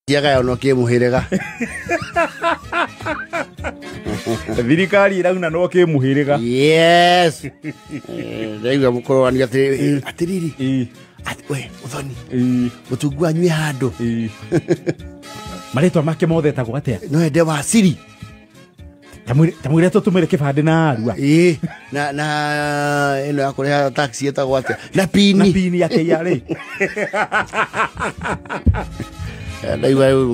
Yaga no ke muhirega. Thirikari irauna no ke muhirega. Yes. Ndaiga mukoro ani atiriri. We uthoni. Mutungu anywe hando. Maretwa make mothe tagwo atia. No ende wa siri. Tamwire tutumire kibande na arua. Na eno yakore taxi etagwo atia. Na pini ya KRA. Ndaiwa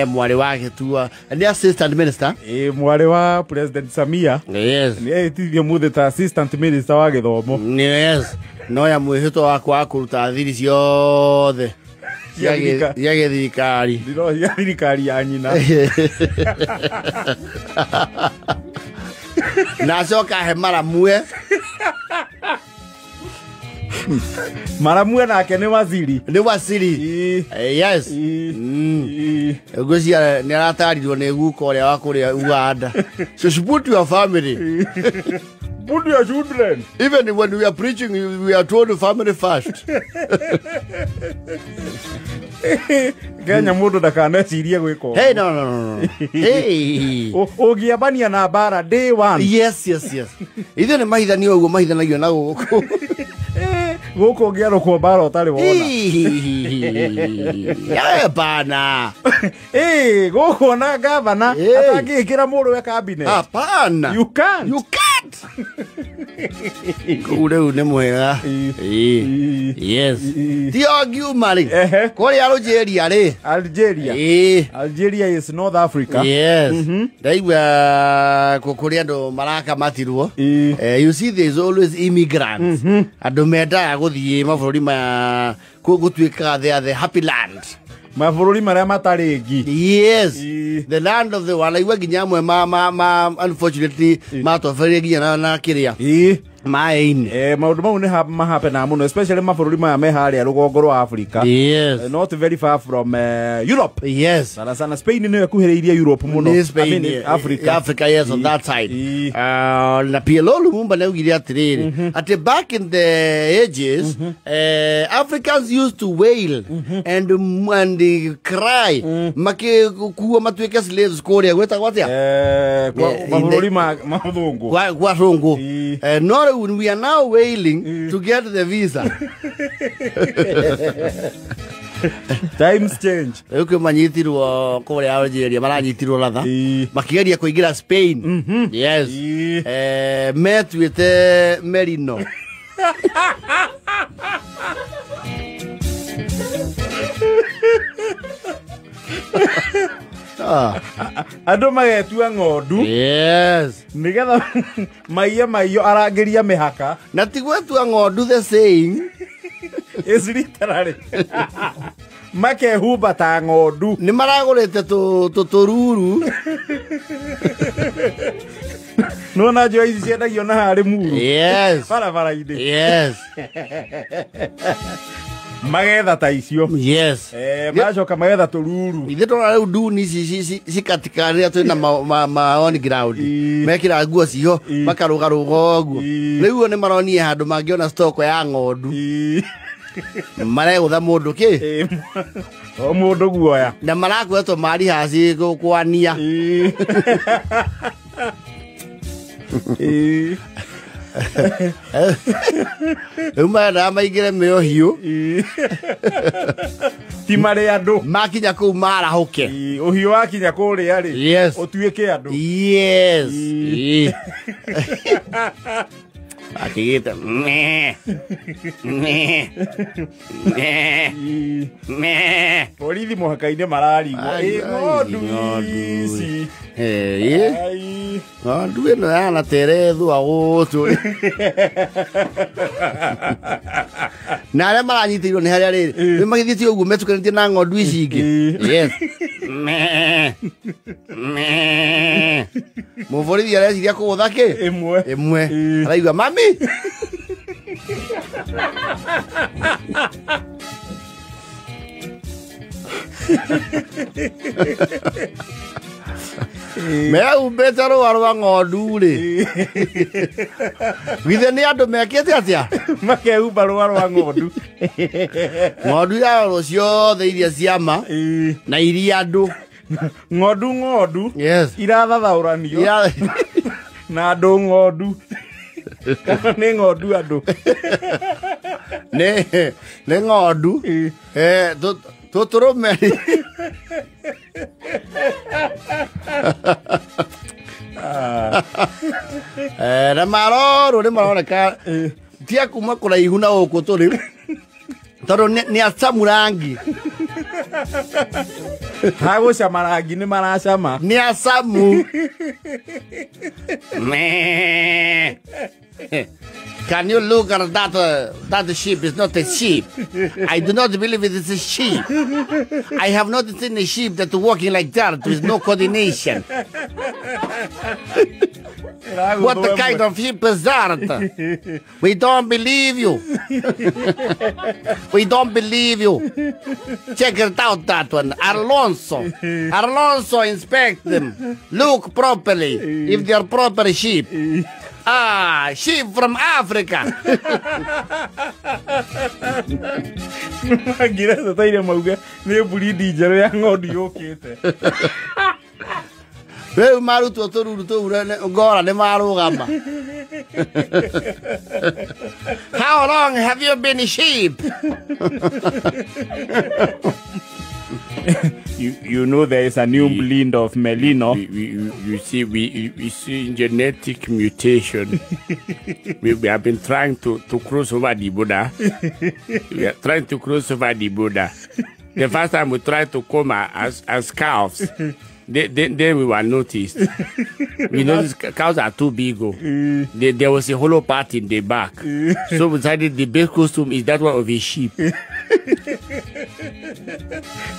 mwari wake tu ni assistant minister. Mwari wa President Samia. Yes. Ni etithio muthe ta assistant minister wa githomo. Yes. No ya mwihito wakwa kuruta thiri ciothe. Yage thirikari. Ndiro ya thirikari ya nyina. Na coka he maramue. Maramue nake ni waziri. Ni waziri. Yes. Gosia ni aratarirwo ni guko ria wa kuria Uganda. So support your family. Put your children. Even when we are preaching, we are told family first. Kenya mundu ndakanecirie gwiko. Hey, no. Hey. Ogiabania na bara day one. Yes. Ithe ni mahithanio uguo mahithanagio na guku. Guko ngiaro kwa bara utari wona. Ya bana. Guko na governor atangikira mundu we cabinet. Hapana. You can't. Ure une mwega. Yes. Ti argue mali. Kori Algeria re. Algeria is North Africa. Yes. Daigwa kokori ando maraka matirwo. You see there's always immigrants. Ando meda guthie maburi ma gutwika the happy land. Maburi maria mataringi. Yes. The land of the walaigwa ginyamwe ma unfortunately matofere ginya na kiria. Mine. Maundu mau ni mahapena muno, especially maburi ma me haria rugongo rwa Africa. Yes. Not very far from Europe. Yes. Sana Spain ni yakuhiriria Europe muno. I mean Africa, yes, on that side. Na PLO lumumba na ugiri atiriri. At back in the ages, Africans used to wail and cry. Make kuwa matweka slaves korea gweta gwatia. Maburi ma madhungu. Kwa rungu. Not when we are now wailing to get the visa. Times change. Uko manyitirwo kore Algeria maranyitirwo latha. Makigeria kuingira Spain. Yes. Met with Merino. Ando magetua ng'ondu. Yes. Nigetha maiyo arangiria mihaka. Na tigwetua ng'ondu the saying is literally. Makehumba ta ng'ondu. Ni maragurite tururu. Nona jo ici ciendagio na harĩ muru. Yes. Barabara-inĩ. Yes. Magetha ta icio. Yes. Macoka magetha tururu. Ithe tona riu nduni ici katika ria twina ma on ground. Mekira nguo cio makarugaruga uguo. Riu ni maronie handu mangiona stock ya ng'ondu. Maregutha mundu ki? O mundu guoya. Na marakwetwo mari haci kwania. Uma na maigire meo hiu. Ti mari andu. Makinya ku mara hoke. Uhiu wakinya kuria ri. Yes. Utuike andu. Yes. Akigita. Borithi muhaka-ini mararigwo. Ng'ondu ici. Ng'ondu ino yana terethwa gutu. Na aria maranyitirwo ni haria riri. Ni magithitie uguo metukanitie na ng'ondu ici ingi. Yes. Muborithi areciria kugutha ki? Imwe. Araigua mami. Me ubetaro warwa ngodu ri. Withe ni andu mekete atia. Make ubaro warwa ngodu. Ngodu ya rocio the iria ciama. Na iria andu. Ngodu. Yes. Irathathaũranio. Na andu ngodu. Ni ngodu andu. Ne ngodu. Tuturume. Na maroro ni maroneka tia kuma kuraihu na uku turi toro ni asamurangi hago shamarangi ni marashama ni asamu me. Can you look at that sheep is not a sheep. I do not believe it is a sheep. I have not seen a sheep that walking like that with no coordination. What kind of sheep is that? We don't believe you. We don't believe you. Check it out, that one. Alonso, inspect them. Look properly if they are proper sheep. Ah, sheep from Africa. Gira sa tayo mauga ne buri di jaro ya ngodi yokete. We maru to gora ne maru gamba. How long have you been a sheep? You know there is a new blend of Merlino. You see, we see genetic mutation. we have been trying to cross over the border. We are trying to cross over the border. The first time we tried to come as cows, then we were noticed. We noticed cows are too big. There was a hollow part in the back. So we decided the best costume is that one of a sheep.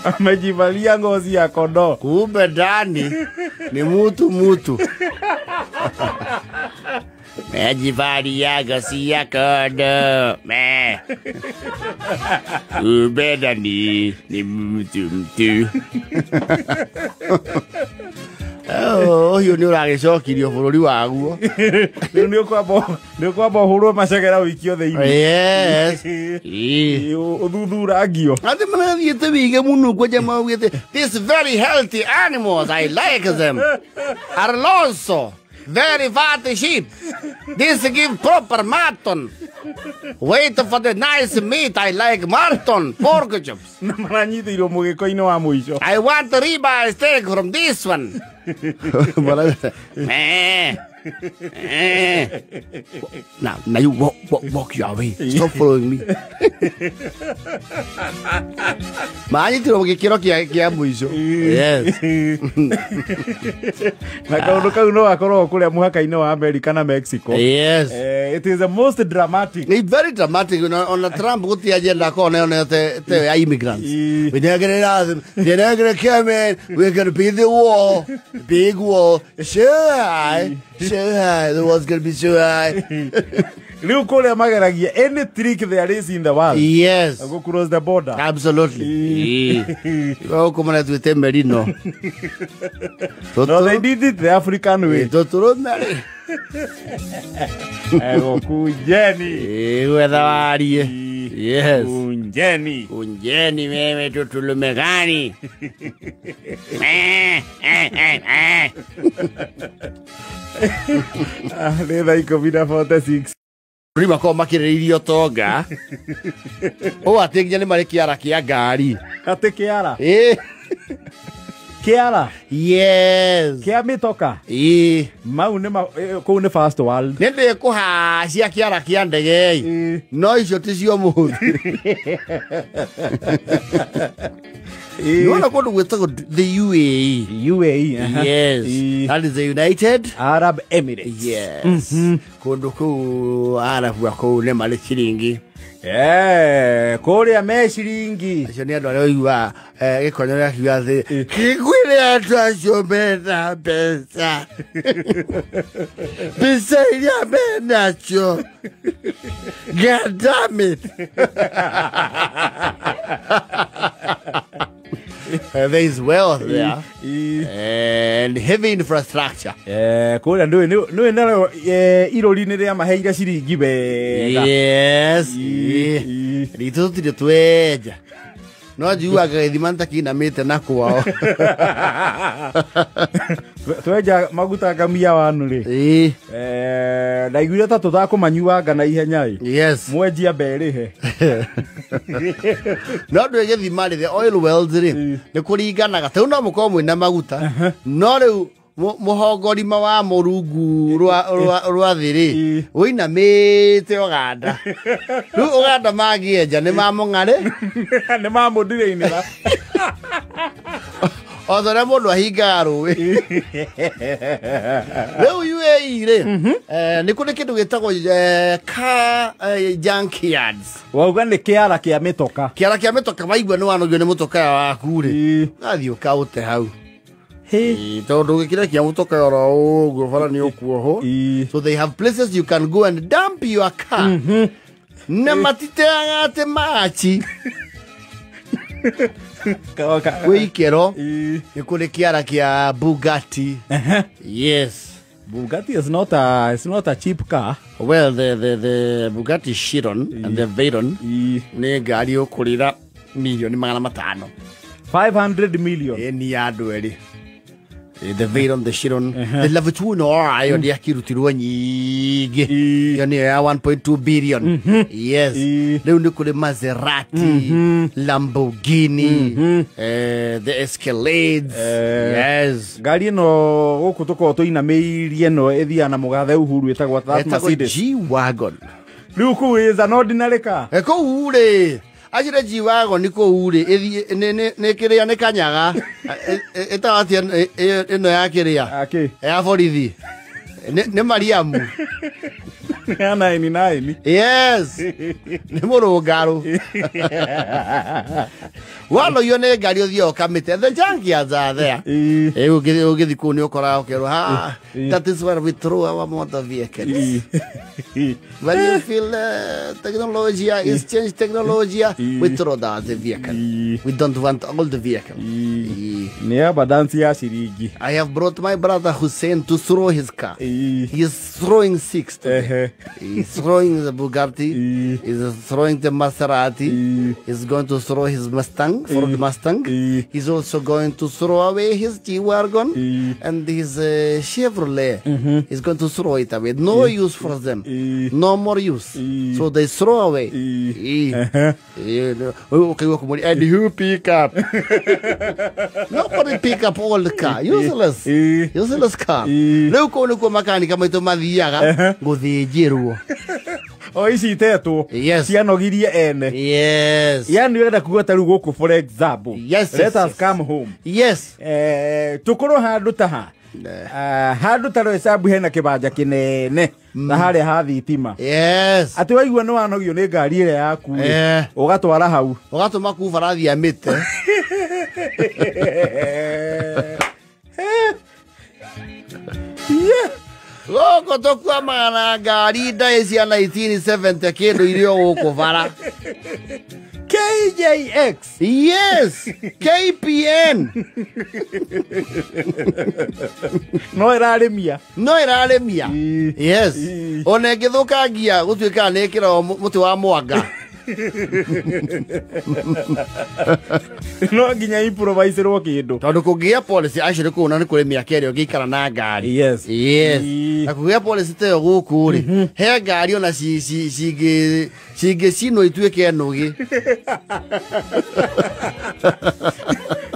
Amejivalia ngozi ya kondoo. Kumbe ndani ni mutu. Mejivalia ngozi ya kondoo. Me. Kumbe ndani ni mutu. Oh, you know that is okay. You follow the wagu. Ndio kwa huru mashagera wiki othe ime. Yes. Ududuragio. Ati mana yete bige munu kwa jamaa wete. These very healthy animals, I like them. Alonso, very fat sheep. This give proper mutton. Wait for the nice meat. I like mutton, pork chops. I want the ribeye steak from this one. Now you walk your way. Stop following me. Mani tu rogi kiro kia muizo. Yes. Nakauno akoro kule muhaka ino wa America na Mexico. Yes. It is the most dramatic. It's very dramatic. On the Trump guti agenda ko ne te immigrants. They're gonna come in. We're gonna be the war. Big war. Sure. The war's gonna be so high. Any trick there is in the world. Yes. Go cross the border. Absolutely. Oh, come on, with them, Merino. No, they did it the African way. Kunjeni. Whether are you? Yes. Kunjeni, meme tutulumegani. Leva i COVID-46. Prima ko makiririo toga. O ateginya ni mari kiara kia ngari. Ate kiara. Kiara. Yes. Kia mitoka. Mau ne ko ne fast world. Nende ko ha cia kiara kia ndege. No icio ticio muthi. You want to go to the UAE? UAE, yes. That is the United Arab Emirates. Yes. Kondo ko Arab wako ne mali shilingi. Korea me shilingi. Acio ni andu aria oigua gikonyo gia kiuga thi kigwire andu acio mena mbeca. Mbeca iria menacio. God damn it. There is wealth there. And heavy infrastructure. Kura ndio nalo irori-ini ria maheire ciringi wega. Yes. Rito tire tweja. No juaga ithimanta kinamite na kwao. Tweja maguta ngamia wanu ri. Ndaiguire ta tutakũmanyuanga na ihenya ĩ. Yes. Mwenjia mberihe. No ndwege thimari the oil wells ri. Ni kuringanaga tau no mukorwo mwina maguta. No riu muhongorima wa murungu rwa thiri uinamite Uganda. Riu Uganda magienja ni mamung'are ni mamundire-inira. Othora mundu ahingaga rũĩ. Riu UAE ri ni kuri kindu gitagwo car junkyards. Wauga ni kiara kia mitoka. Kiara kia mitoka waigua ni wanogio ni mutoka waku ri. Gathi ukaute hau. Tondu gikira kia mutoka oro uguo bara ni ukuoho. So they have places you can go and dump your car. Na matiteaga ate machi. Wikero ni kuri kiara kia Bugatti. Yes. Bugatti is not a cheap car. Well, the Bugatti Chiron and the Veyron ni ngari ukurira milioni 500. 500 million. Ni andu eri. The Veyron, the Chiron, the Levitu no ayo ndi akirutirwo nyingi. Yani ya 1.2 billion. Yes. Leo ni kule Maserati, Lamborghini, the Escalades. Yes. Gari no guku tuko tuinamirie no ethia na mugathe Uhuru etagwa Mercedes G-Wagon. Riu ku is an ordinary car. Eko ure. Ajira G-Wagon niko ure ne kiria ne kanyaga eta atia eno ya kiria Okay. ya borithi ne Mariamu ya 99. Yes ne murungaru wano yone ngari uthio kamite the junkyards are there ugithi ku ni ukora ukero that is where we throw our motor vehicles. When you feel technology is change technology, we throw down the vehicle. We don't want all the vehicle. Ne badansi ya shiringi. I have brought my brother Hussein to throw his car. He is throwing 6 today. He's throwing the Bugatti. He's throwing the Maserati. He's going to throw his Mustang, Ford Mustang. He's also going to throw away his G-Wagon and his Chevrolet. He's going to throw it away. No use for them. No more use. So they throw away. Okay, and who pick up? Nobody pick up all the car. Useless. Useless car. Leo ko makanika maito mathiaga guthinjirwo. O ici tetu. Yes. Cianogirie ene. Yes. Yani wenda kuga taru guku for example. Yes. Let us come home. Yes. Tukoro handu taha. Handu taro hesabu hena kibanja kinene na hare ha thitima. Yes. Ati waigua no wanogio ni ngari ire yaku ugatwara hau ugatuma ku barathi amite. Loko tokwa mana ngari ndaisi ya 1970 kindu irio guku bara. KJX. Yes. KPN. No irarimia. No irarimia. Yes. Ona ngithukangia gutuika nekira muti wa mwanga. No nginya improviserwo kindu tondu kungia policy actually kuna ni kuri miaka iri ngikara na ngari. Yes. Yes. Na kungia policy te guku ri he ngari ona cingicino ituike nugi.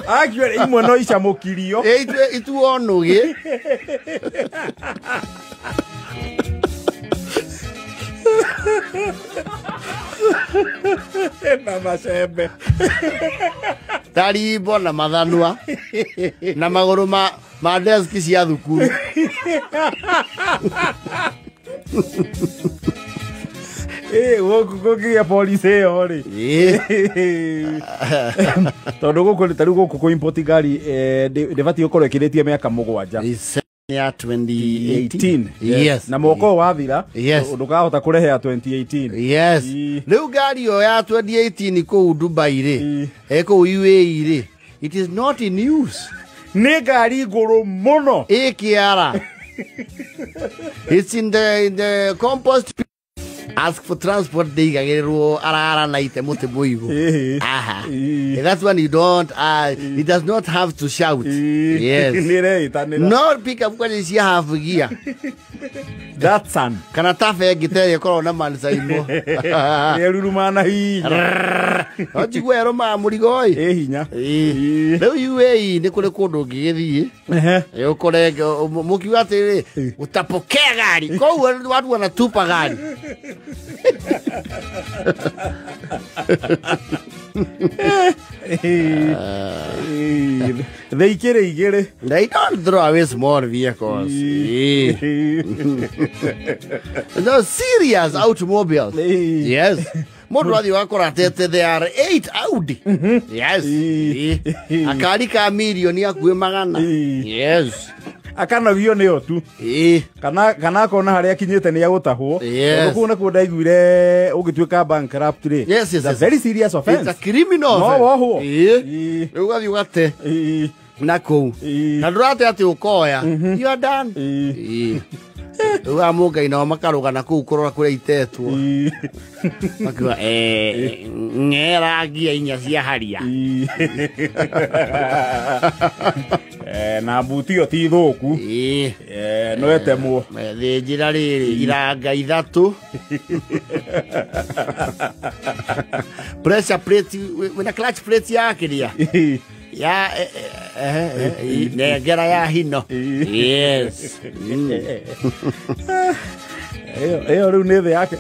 Actually imwe no icamukirio ituo nugi. Na macembe tarimbo na mathanwa na maguru ma desk cia thukuru. Woku kugia police yo ri. Tondu guku taru guku ku import ngari ndibati ukorwo ikiritie miaka 7. Ya 2018. Yes. Na mwoko wathira. Yes. Ndukahota kurehe ya 2018. Yes. Riu ngari yo ya 2018 ku Dubai ri. Eko UAE ri. It is not in use. Negari goro mono. Kiara. It's in the compost. Ask for transport. They ara naite mote boigo. Aha. That's when you don't. It does not have to shout. Yes. No pick up when you have gear. That's son. Kanatafe gite corona man saimo. Erumana hi. Oji gwero ma murigoi. Hinya. Leo you nikole kodo githie. Ukore mukiwa atere utapokea gari. Kwa watu wanatupa gari. They don't throw away small vehicles. Those serious automobiles. Yes. Modwadi wakora tete, there are 8 Audi. Yes. Akari ka milioni ya kuwe magana. Yes. Akana vio neo tu. Kana kona haria kinyete ni agutahwo. Ukuna ko ndaiguire ugituika bankrupt ri. Yes. It's a very serious offense. It's a criminal. No woho. Ugathi ugate. Nako. Na durate ati ukoya. You are done. Uga muga ina makaruga na ku kurora kure itetwo. Makiwa ngera gia inya cia haria. Na butio ti thoku. No etemo. Thijira riri iranga ithatu. Pressure plate with a clutch plate yake ria. Ya negera ya hino. Yes. Riu ni the yake.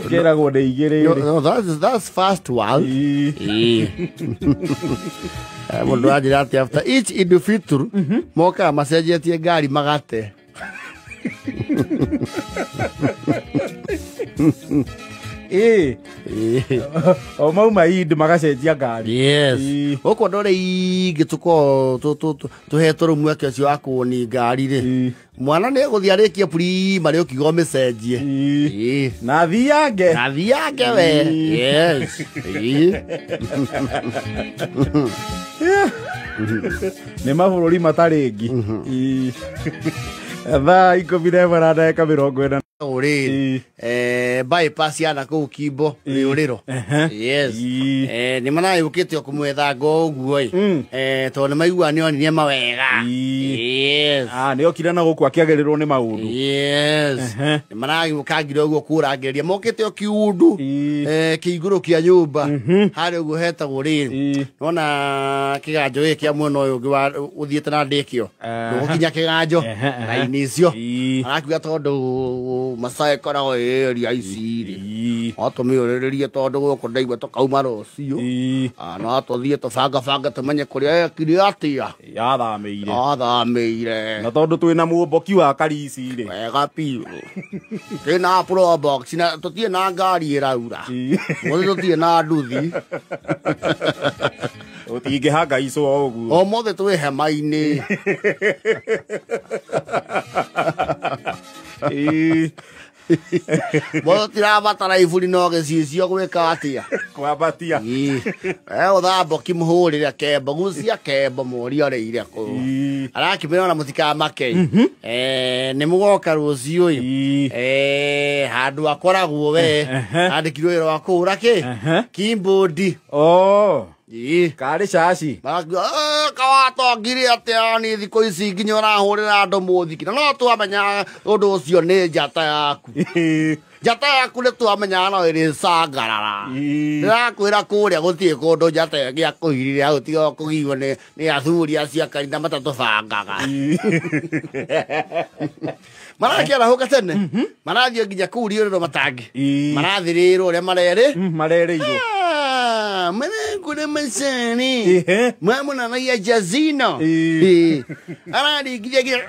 Gera go de igere. No, that's fast one. Mundu ajira ati after each Idul moka masejetie gari magate. O mau maid magacenjia ngari. Yes. Oko ndore igituko tuhetoro mweke cio akoni ngari ri. Mwana ne guthia arikia primary ukigo mecenjie. Na thiange. Na thiange we. Yes. Ni mabũrũri mataringi. Thaa 11:40 Uri bypass yana ku Kimbo riuriro. Yes. Ni mana yukite okumwetha ngo uguo to ni maigua ni oni mawega. Yes. Ni okira na guku akiagerirwo ni maundu. Yes. Ni mana yukagire uguo kurangeria mokite okiundu kiiguru kia nyumba hari uguo hetagwo riri. Nona kiganjo giki amwe uyu uthiete na ndikio ndugukinya kiganjo raini icio arakiuga tondu Masai koragwo area ici ri atumiuririe tondu guku ndaigua tukauma rucio no tuthie tubanga tumenye kuria kiri atia yathameire na tondu twina muomboki wa karisi ri wega piu kina pro box na tutie na ngari iraura muthi tutie na nduthi utingihanga ico uguo o mothe twi hema-ini. Mo tirabatara iburi no gicicio gwika atia kwabatia uthambo kimuhurire kembo gucia kembo moria reire ku arakimira na mutika make ni mugoka rucio handu akoragwo we andikirwo wira wa kuura ki kimbodi kari shashi kawato ngiri atia ni thiko ici nginya urahurira andu muthiki no twamenya undu ucio ni njata yaku njata yaku ni twamenya no iri sangarara ndirakwira kuria gutie kundu njata gia kuhirire au tiga kugiwo ni athuri acia kanitha matatubangaga marakiara huka tene marathio nginya kuria ndo matangi marathirirwo ria marereirwo Kuna masani mamuna na ya jazino arari gije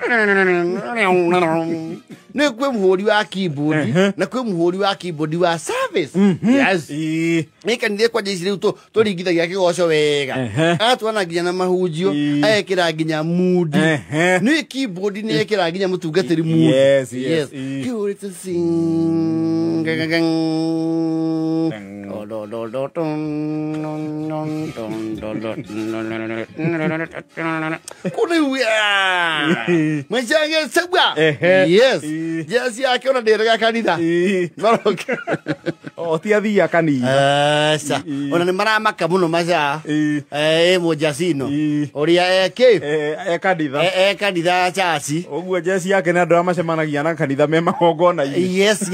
ne kwe muhori wa keyboard na kwe muhori wa keyboard wa service. Yes nika ndie kwa jisiri to rigithagia kigoco wega atwana nginya na mahunjio ekira nginya mood ne keyboard ne ekira nginya mutungatiri mood. Yes kiuri to sing Mwenye sebwa. Yes. Yes ya kiona derega kanitha. O ti athia kanitha. Sa. Ona ni maramaka muno maca. Mujacino. Oria eke. Kanitha. Kanitha chaci. Oguo jesi yake na andu amacemanagia na kanitha me magongona. Yes.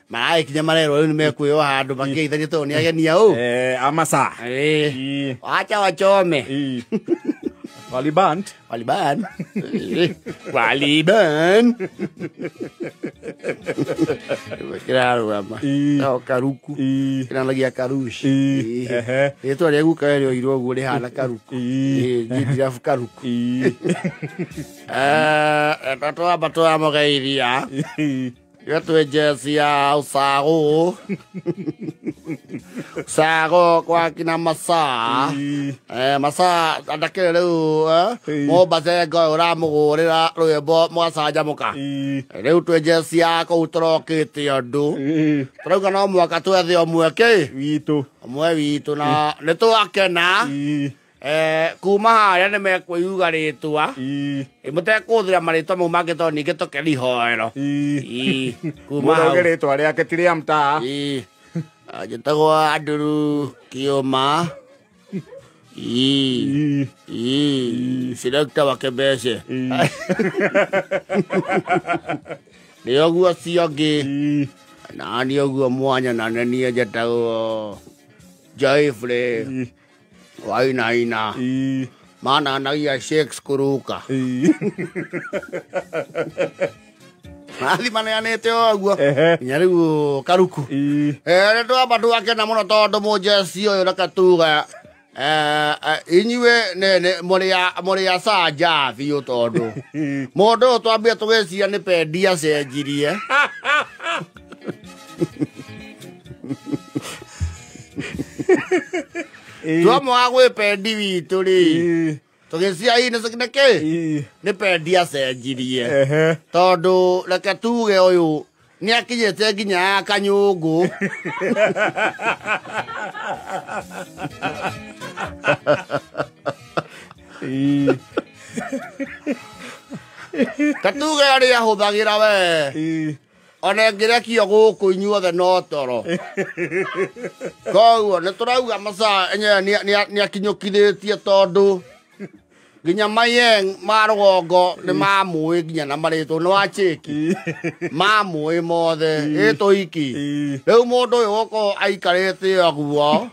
Marai kinya marero ni mekuyo handu makiithania to ni agenia u. Amasa. Acha wachome. Waliban. Claro, ama. No karuku. Kina lagia karush. Eto ari guka ero iro gure hana karuku. Gidira karuku. Tato abato amogairia. Yo tu jesi ya usago. Sago kwa kina masa. Masa adakele leu mo baze go ora mo ra roebo mo saja muka. Leu tu jesi ya ko utrokiti andu. Troga no mo ka tu athio mweke Witu. Witu na neto akena. Kuma haria ni mekwiyuga ritwa mutekũthĩra marĩtwa mau mangĩ tondũ ningĩ tũkĩrihoero kuma hau rĩtwa rĩake ti rĩa mtaa njĩtagwo Andrew Kioma Selector wa Kebece nĩ ũguo ciongĩ na nĩ ũguo mwanya na nĩ njĩtagwo Joyfrey Wainaina. Mana nagia Shakes kuruka. Mathi maneanete oguo. Nyarigu karuku. Ndo abandu akena muno tondu mujeci uyu na katuga. Inyuwe ne muri ya saja biu tondu. Mundu twambia tugeciria ni pendia cenjirie. Tuamwa gwe pendi witu ri tugecia ine sekineke ni pendi acenjirie tondu reke tuge uyu ni akinyete nginya kanyungu katuge ari ahuthagira we ona ngirekio guku inyuothe no toro koguo niturauga masa ni akinyukithitie tondu nginya Mayeng ma rugongo ni mamui nginya na maritwo ni wa chiki mamui mothe ituiki riu mundu uyu goko aikarite aguo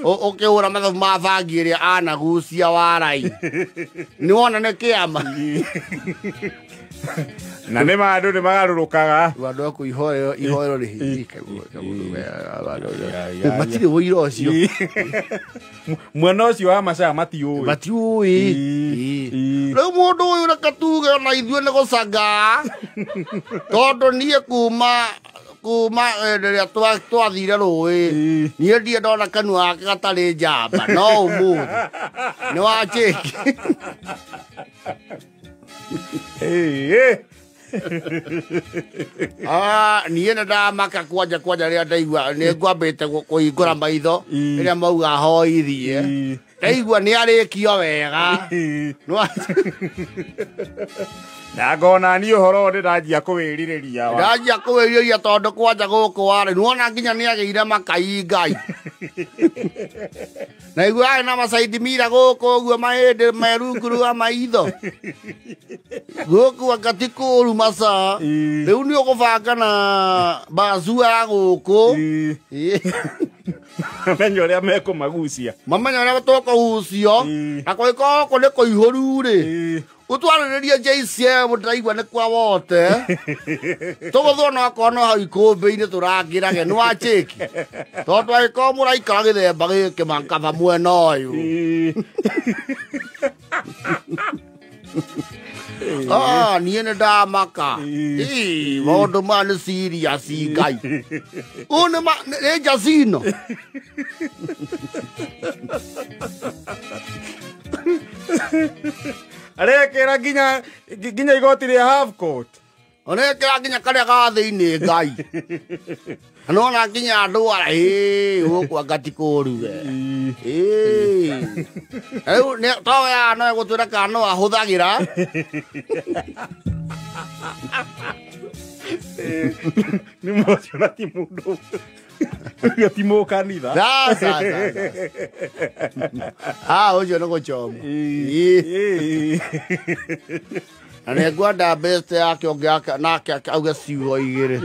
ukiura mathabu ma bangi iria anagucia warai ni wona ni kiama na nĩ ma andũ nĩ magarũrũkaga andũ aku ihoero rĩ hingĩke matirĩ ũira ũcio mwena ũcio wa Macha matiũĩ rĩu mũndũ ũyũ reke tuge ona ithuĩ nĩ gũcanga tondũ niĩ kuma rĩrĩa twathire rũĩ niĩ ndirĩ ndona kanua gake gatarĩ njamba no ũmũthĩ nĩ wa chĩki niĩ nĩ ndamaka kwanja rĩrĩa ndaigua nĩ ngwambĩte kũhingũra maitho rĩrĩa mauga hoithie ndaigua nĩ arĩkio wega na ngona niĩ ũhoro ũyũ ndĩranjia kũwĩrirĩria tondũ kwanja gũkũ warĩ nĩwona nginya nĩ agĩire makai Ngai na igua arĩ na macaidi mira gũkũ ũguo mahĩndĩ merungu rwa maitho gũkũ angati kũũru Macha rĩu nĩ ũgũbanga na bazua ya gũkũ mamenye ũrĩa mekũmagucia mamenye ũrĩa tũkũgucio na kũngĩkorwo gũkũ nĩ kũihũru-rĩ utwarĩrĩrie JCM ndĩraigua nĩ kwa wote tũgũthwo no akorwo no hau ikũmbĩ-inĩ tũrangĩrage nĩ wa chĩki tondũ angĩkorwo mũraikara gĩthemba gĩkĩ makaba mwena ũyũ niĩ nĩ ndamaka maũndũ maya nĩ serious Ngai ũyũ nĩ Njacino arekĩra nginya igoti rĩa half court orekĩra nginya karĩa ga thĩinĩ Ngai Anona nginya ndwara gukwa gatikuru riu ne toya no gutwira kano ahuthagira ni mocio na ti mundu ti mo kanitha ucio no guchoma ane gwanda best yake ongiaka nake auga ciugo igiri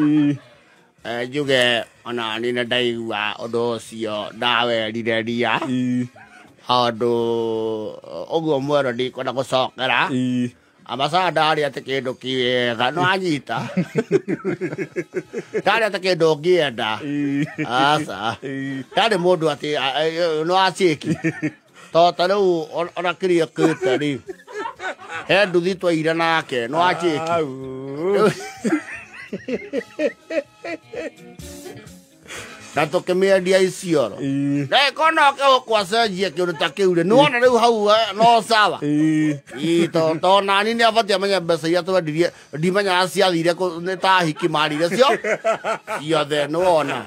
njuge ona ni na ndaigua undu ucio ndawerire ria andu uguo mwero ndikwenda gucokera amasa ndari ati kindu kiwega no anyita ndari ati kindu ngienda asa ndari mundu ati no aciki to tariu ona kiria kite ri he nduthi twaire nake no aciki Tato kemiendia icioro kono ke kwacenjia kindu ta kiu ri nuona riu hau no sawa to nani ni abatia amenya mbeca iria twendirie ndimenya ciathire ni ta hiki marire cio ciothe nuona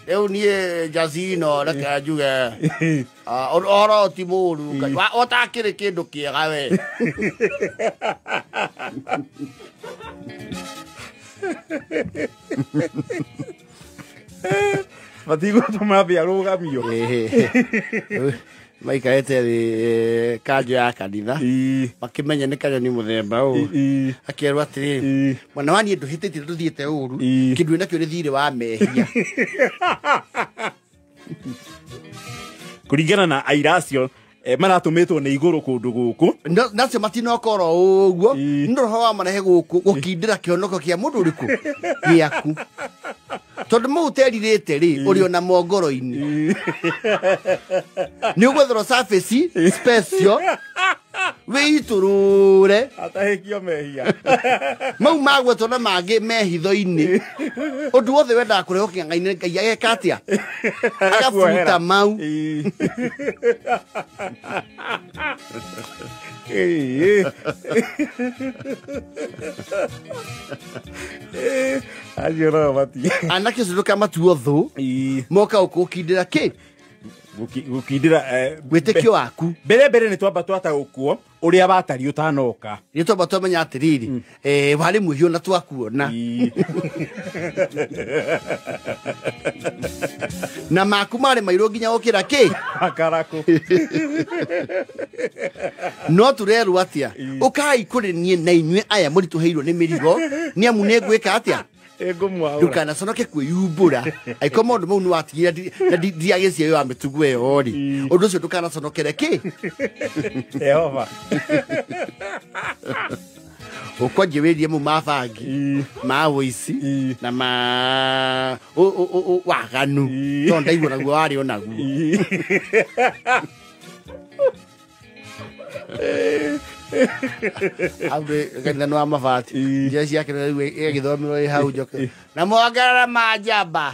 riu nie jazino reke njuge oro ti muru otakiri kindu kiega we Matigo tumabia rugamio maikarete ri kanjo ya kanitha makimenya ni kanyoni muthemba u akierwa atiri mwana wani nduhitite tuthiite uru kindu nakio ni thire wa mehia kuringana na airacio maratumitwo ni iguru kundu guku nacio matinokoro uguo ndoroho wa marehe guku gukindira kionoko kia mundu uriku giaku tondu mu teririte ri uri ona mongoro-ini ni ugwethero surface special witurure atahikio mehia mau magwetwo na mangi mehitho-ini undu wothe wenda kurehokia Ngai Ngai ageka atia agabuta mau ajira bati anake zuruka matuo thu moka ukukindira ki gukindira gwitikio waku mbere ni twamba twata ukuo uria batari utanoka ni twamba twamenya atiriri wari muhio na twakuona na maku mari mairo nginya ukira ki akarako no tureru atia ukai kuri nie na inywe aya muri tuheirwo ni mirigo ni amu ne gwika atia ndukana conoke kwiyumbura aiko maundu mau ni watigire na ndiagĩcia yo amĩtugu ĩyo ri ũndũ ũcio ndũkanaconokere ki Jehova ũkwanjĩrĩrie mu mabangi ma ũici na ma waganu to ndaigua naguo warĩ onaguo Abre kanitha wa mabati njia ciake rĩu igĩthomirwo ĩ hau njoke na mongerera manjamba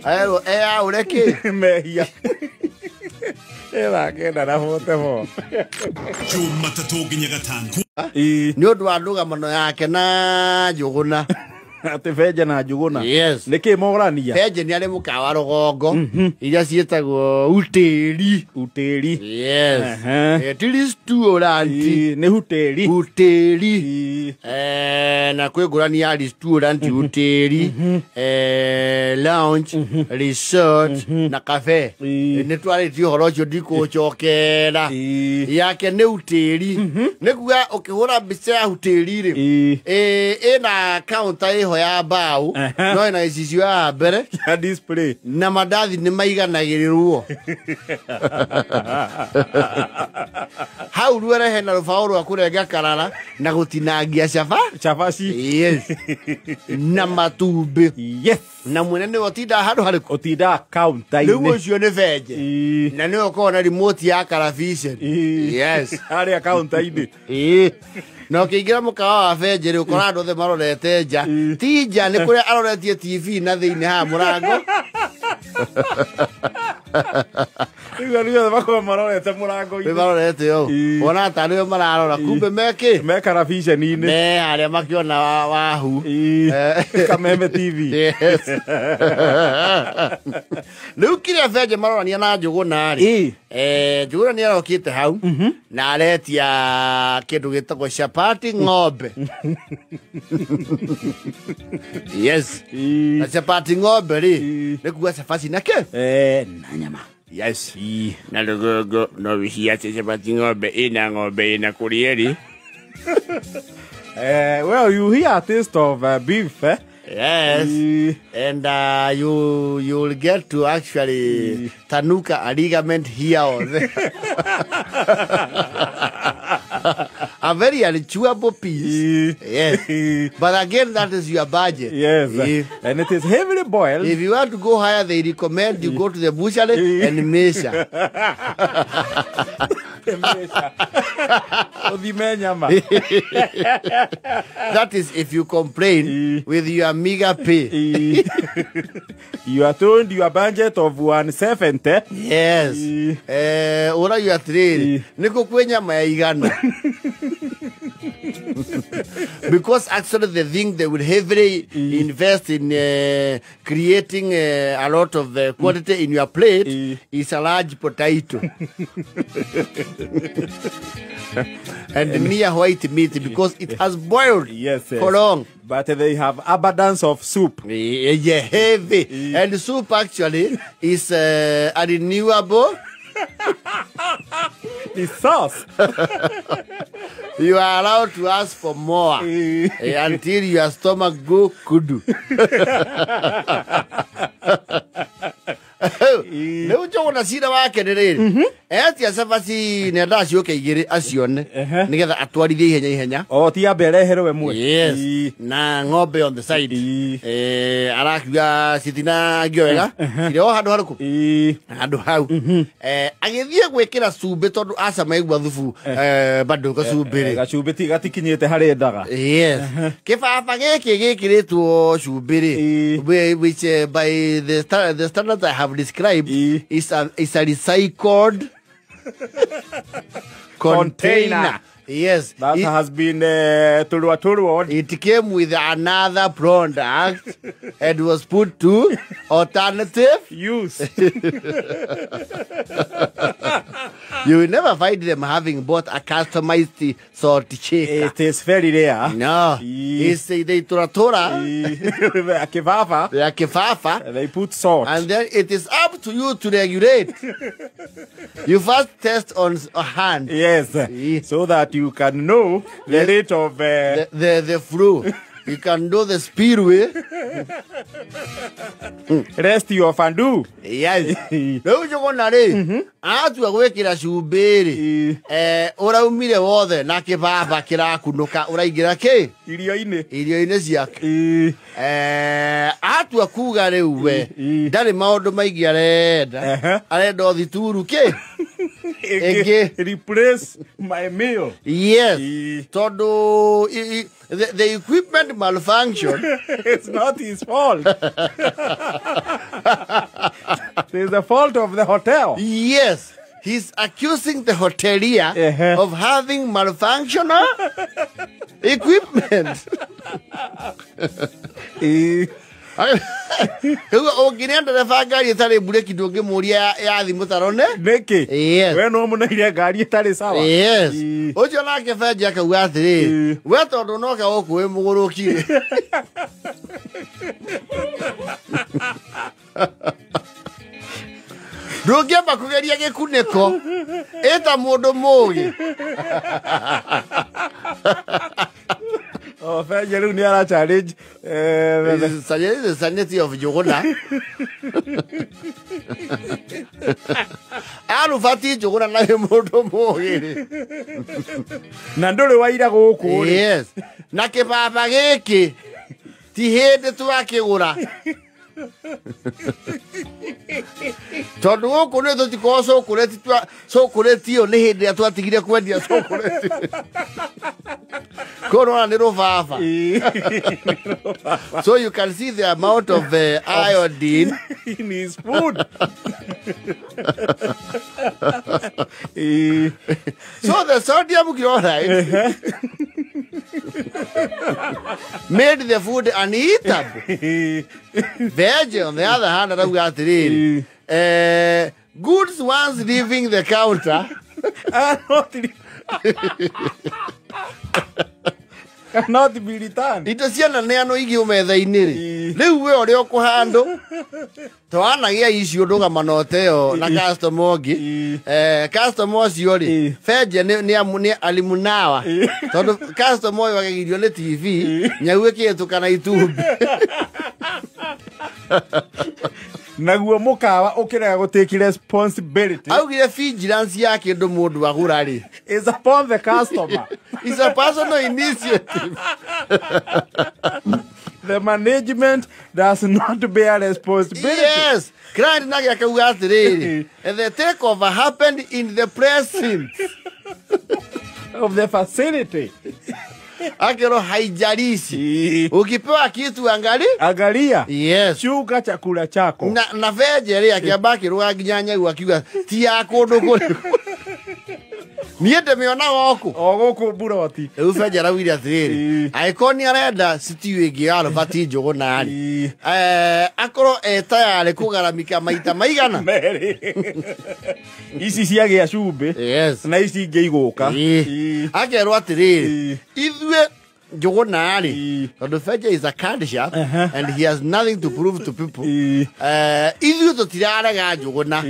ayo ureki mehia era kenda na hote ho Juma tatu nginya gatanu ni undu wa ndũgamo yake na Njũgũna ati Benja na Njũgũna yes niki morania Benja ni ari mukawa rugongo iria cietagwo uteri yes tiri restaurant ni huteri na kwĩngũrani ya restaurant uteri lounge resort na cafe ni twarĩtie ũhoro ũcio ndikũcokera yake ni uteri nĩkuga ũkĩhũra mbica ya uteri rĩ ĩna counter ho ya mbao no ina icicio ya mbere ya display na mandathi ni maiganagĩrĩrwo hau ruere hena rũbaũ rwa kũrenga karara na gũtinangia chabaci yes na matumbĩ yes na mwene nĩ ũtinda handũ harĩkũ ũtinda counter-inĩ rĩu ũcio nĩ Benja na nĩ ũkoragwo na remote ya Karavision yes harĩa counter-inĩ no ũkĩingĩra mũkawa wa Benja rĩ ũkora andũ othe marorete nja ti nja nĩ kũrĩa aroretie TV na thĩinĩ ha mũrango Ndio bako marorete murango ine marorete yo ona tano mararora kumbe meke karabisha nini me aria makiona wahu Kameme TV yes Nukiria feje marorania na Njuguna ri Njuguna ni arokite hau na aretia kindu gitagwo chapati ng'ombe yes na chapati ng'ombe ri nikuwa chapati nake na nyama yes na lugogo no wihia chapati ng'ombe ina kurieri well you hear a taste of beef yes and you'll get to actually tanuka a ligament here or there a very unchewable piece yes but again that is your budget yes and it is heavily boiled. If you want to go higher they recommend you go to the butcher and measure that is if you complain with your meager pay. You are told your budget of 170. Yes. Ora you are trade. Niko kwenya maigana. Because actually the thing they would heavily invest in creating a lot of quantity in your plate is a large potato. And near white meat because it has boiled for long. But they have abundance of soup. Yeah, heavy. And soup actually is a renewable. The sauce. You are allowed to ask for more until your stomach go kudu. Leo jona sira wake ndiriri etia sabasi ne ndaci ukegire acione nigetha atwarithie ihenya ti ambere herowe mwe yes na ng'ombe on the side arakiga sitina ngioega ire o handu haruku handu hau agithie gwikira cumbi tondu aca maigua thubu bado gacumbi ri gacumbi ti gatikinyite hari ndaga yes kibaba giki gikiritwo cumbi ri which by the standards I have described is a recycled container. Yes. That has been turwa. It came with another product and was put to alternative use. You will never find them having bought a customized salt shaker. It is very rare. No. It's the tora. A kifafa. They put salt. And then it is up to you to regulate. You first test on a hand. Yes. So that you can know the rate of the flu. You can do the speedway. Rest your fandu. Yes. No, you gonna re. Atu agwekira cubiri. Ora umire wothe na kibaba kirakunuka uraigira ki? Irio-ine ciake. Atu akuga riu we. Ndari maundu maigi arenda. Arenda thituru ki? Replace my meal. Yes. Todo the equipment malfunction. It's not his fault. It's the fault of the hotel. Yes. He's accusing the hotelier of having malfunctional equipment. Ogirenda na fagari tare bureki doge muria ya thimu tarone niki we no munaire ngari tare sawa yes ojo nake feje akauga atiri we tondu no ka okuwe mugurukire ndungiamba kugeria gikuniko eta mundu mugi Oh, feje riu ni ara challenge the sanity of Njuguna. Alu fati Njuguna na mundu mugi na nduri waira guku yes na kibaba giki ti hindi twakigura tondu guku ni tutiko sokureti yo ni hindi atwatigire kwendia sokureti So you can see the amount of iodine in his food. So the sodium chloride made the food uneatable. Veg, on the other hand, goods once leaving the counter cannot be returned. Ito ciana neano igi umetha-ini ri. Riu we uri ukuhandu twanagia icio nduga manoteo na customer ongi customer ucio ri Feje ni alimunawa tondu customer uyu agegirio ni TV nyau ikitukana itumbi naguo mukawa ukirega gutake responsibility augire vigilance ya kindu mundu agura ri is upon the customer. It's a personal initiative. The management does not bear responsibility. Yes. Client nagia kauga atiriri and the takeover happened in the presence of the facility. Akero haijalishi. Ukipewa kitu angalia. Yes. Shuka chakula chako. Na Feje ri akiabaki ruga ginyanya ukiuga ti yako ndugu. Niende miona goku buroti. Riu Feje arawire atiriri aikoni arenda stew igi Albert Njuguna ari akoro tayari kugaramika maita maigana ici ciagia cumbi. Yes. Na ici ingi iguka akerwo atiriri ithue Njuguna ari tondu Feje is a card sharp and he has nothing to prove to people. Ithue tutirarega Njuguna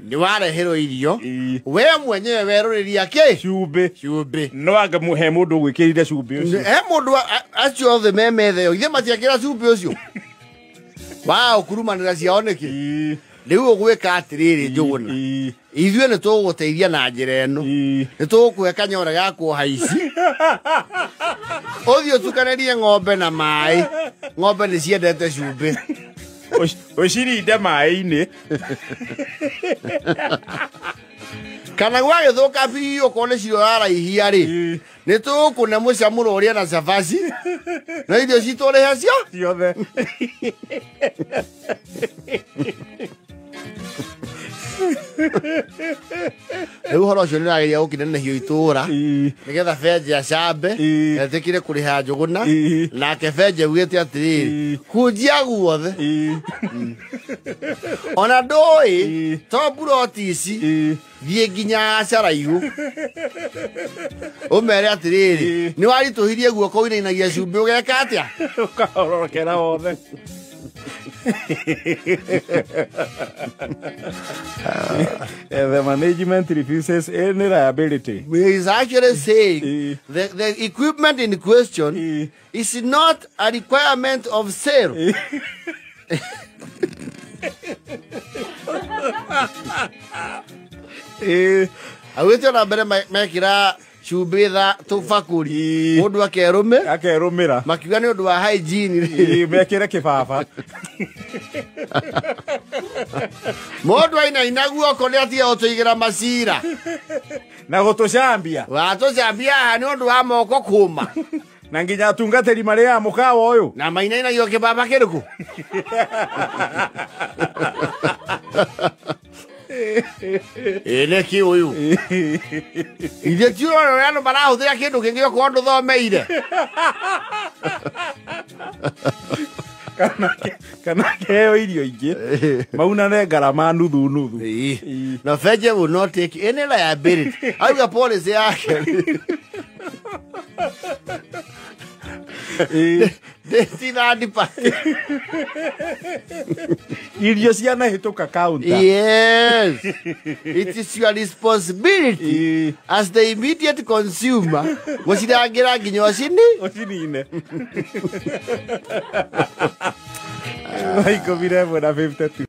ni warehero irio we mwenyewe weruriria ki cumbi no anga muhe mundu gwikirire cumbi ucio mundu acio othe memethe ithe matiakira cumbi ucio wow kurumanira cioneki riu ugwika atiriri Njuguna ithue ni tuguteithia na njira eno ni tugukuhe kanyora gaku haici uthio tukanerie ng'ombe na mai ng'ombe ni ciendete cumbi ucirinde mai-ini kana gwagithuka biũ kone cio araihia ri ni tukune mucamuro uria na cabaci na irio citũrĩhe cio ciothe riu horo ucio nirageria gukinenehio itura nigetha Feje acambe etikire kuriha Njuguna nake Feje ugite atiriri kunjia guothe ona ndui to buroti ici thie nginya caraihu umere atiriri ni warituhirie guoko inainagia cumbi ugeka atia ukahorokera wothe the management refuses any liability. He is actually saying the equipment in question is not a requirement of sale. Awete na mbere mekira cumbi tha tubakuri mundu akerumira makiuga ni undu wa hygiene mekire kibaba mundu aina guoko ni atia utuigira macira na gutucambia watucambia ni undu wa moko kuma na nginya atungatĩri marĩa mukawa uyu na mainainagio kibaba kiriku Eleki uyu ithe tiũrore ũrĩa andũ marahũthĩra kĩndũ kĩngĩ okorwo ndũthomeire kana keheo irio ingĩ maunane ngarama nuthu na Feje will not take any liability auga policy yake irio cianahĩtũka counter. Yes. It is your responsibility as the immediate consumer gucirangira nginya ucinine Like, 52.